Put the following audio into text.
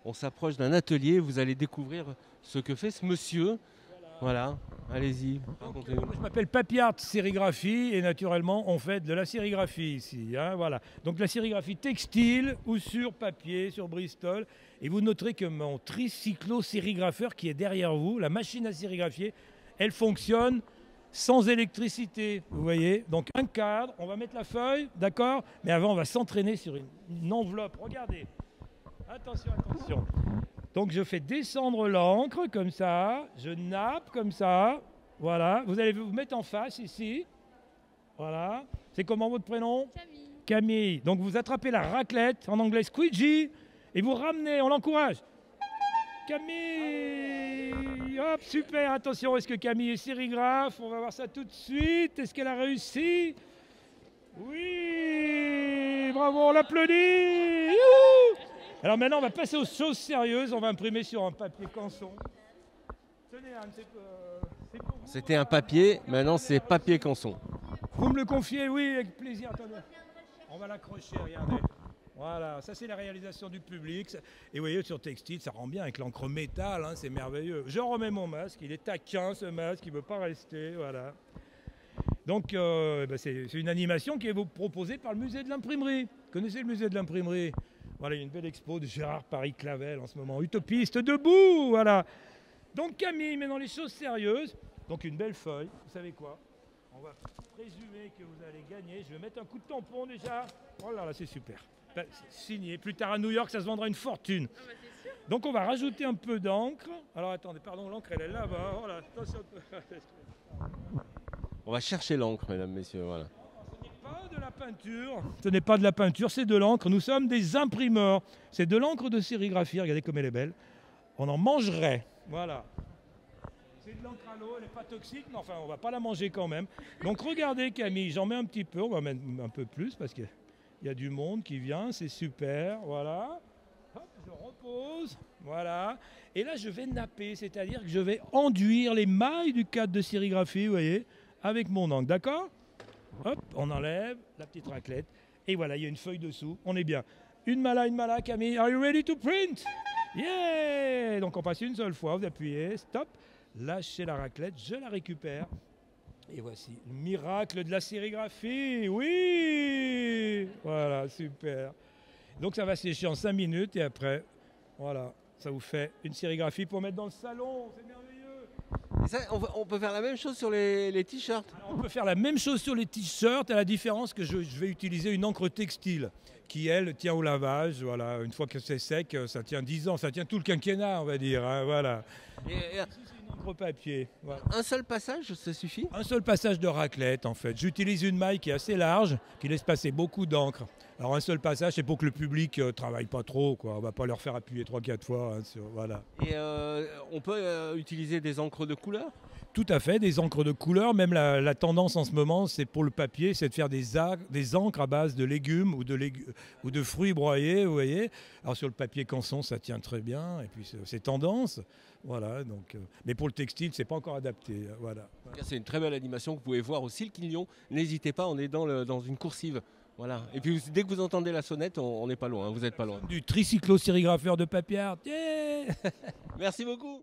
on s'approche d'un atelier. Vous allez découvrir ce que fait ce monsieur. Voilà, allez-y, racontez-nous. Je m'appelle Papier Art Sérigraphie et naturellement on fait de la sérigraphie ici. Hein, voilà. Donc la sérigraphie textile ou sur papier, sur Bristol. Et vous noterez que mon tricyclo-sérigrapheur qui est derrière vous, la machine à sérigraphier, elle fonctionne sans électricité. Vous voyez. Donc un cadre, on va mettre la feuille, d'accord. Mais avant on va s'entraîner sur une enveloppe. Regardez. Attention, attention. Donc je fais descendre l'encre comme ça, je nappe comme ça, voilà. Vous allez vous mettre en face ici, voilà. C'est comment votre prénom? Camille. Camille. Donc vous attrapez la raclette, en anglais squeegee, et vous ramenez, on l'encourage. Camille. Hop, super, attention, est-ce que Camille est sérigraphe? On va voir ça tout de suite. Est-ce qu'elle a réussi? Oui, bravo, on l'applaudit. Youhou. Alors maintenant, on va passer aux choses sérieuses. On va imprimer sur un papier canson. Tenez, Anne, c'est pour vous. C'était un papier, maintenant c'est papier canson. Vous me le confiez? Oui, avec plaisir. Attendez. On va l'accrocher, regardez. Voilà, ça c'est la réalisation du public. Et vous voyez, sur textile, ça rend bien avec l'encre métal, hein, c'est merveilleux. Je remets mon masque, il est taquin ce masque, il ne veut pas rester, voilà. Donc, c'est une animation qui est proposée par le musée de l'imprimerie. Vous connaissez le musée de l'imprimerie? Voilà, il y a une belle expo de Gérard Paris-Clavel en ce moment. Utopiste debout, voilà. Donc Camille, mais dans les choses sérieuses. Donc une belle feuille, vous savez quoi? On va présumer que vous allez gagner. Je vais mettre un coup de tampon déjà. Oh là là, c'est super. Ben, signé. Plus tard à New York, ça se vendra une fortune. Ah bah c'est sûr. Donc on va rajouter un peu d'encre. Alors attendez, pardon, l'encre elle est là-bas. Voilà, attention. On va chercher l'encre, mesdames, messieurs, voilà. Ce n'est pas de la peinture. Ce n'est pas de la peinture, c'est de l'encre. Nous sommes des imprimeurs. C'est de l'encre de sérigraphie. Regardez comme elle est belle. On en mangerait. Voilà. C'est de l'encre à l'eau, elle n'est pas toxique, mais enfin, on ne va pas la manger quand même. Donc regardez Camille, j'en mets un petit peu. On va mettre un peu plus parce qu'il y a du monde qui vient. C'est super. Voilà. Hop, je repose. Voilà. Et là, je vais napper, c'est-à-dire que je vais enduire les mailles du cadre de sérigraphie, vous voyez, avec mon encre. D'accord? Hop, on enlève la petite raclette. Et voilà, il y a une feuille dessous. On est bien. Une mala, Camille. Are you ready to print? Yeah! Donc on passe une seule fois, vous appuyez, stop. Lâchez la raclette, je la récupère. Et voici le miracle de la sérigraphie. Oui! Voilà, super. Donc ça va sécher en 5 minutes et après, voilà, ça vous fait une sérigraphie pour mettre dans le salon. C'est merveilleux. Et ça, on peut faire la même chose sur les t-shirts. Alors, on peut faire la même chose sur les t-shirts, à la différence que je vais utiliser une encre textile qui, elle, tient au lavage. Voilà. Une fois que c'est sec, ça tient 10 ans, ça tient tout le quinquennat, on va dire. Hein, voilà. Et Ici, c'est une encre papier. Voilà. un seul passage, ça suffit? Un seul passage de raclette, en fait. J'utilise une maille qui est assez large, qui laisse passer beaucoup d'encre. Alors, un seul passage, c'est pour que le public travaille pas trop, quoi. On va pas leur faire appuyer 3-4 fois. Hein, voilà. Et on peut utiliser des encres de couleur? Tout à fait, des encres de couleur. Même la tendance en ce moment, c'est pour le papier, c'est de faire des encres à base de légumes ou de fruits broyés, vous voyez. Alors sur le papier canson, ça tient très bien, et puis c'est tendance. Voilà, donc, mais pour le textile, c'est pas encore adapté. Voilà. En tout cas, c'est une très belle animation que vous pouvez voir au Silk Lyon. N'hésitez pas, on est dans une coursive. Voilà. Et puis dès que vous entendez la sonnette, on n'est pas loin, hein, vous n'êtes pas loin. Du tricyclo-sérigrapheur de papier art. Yeah. Merci beaucoup.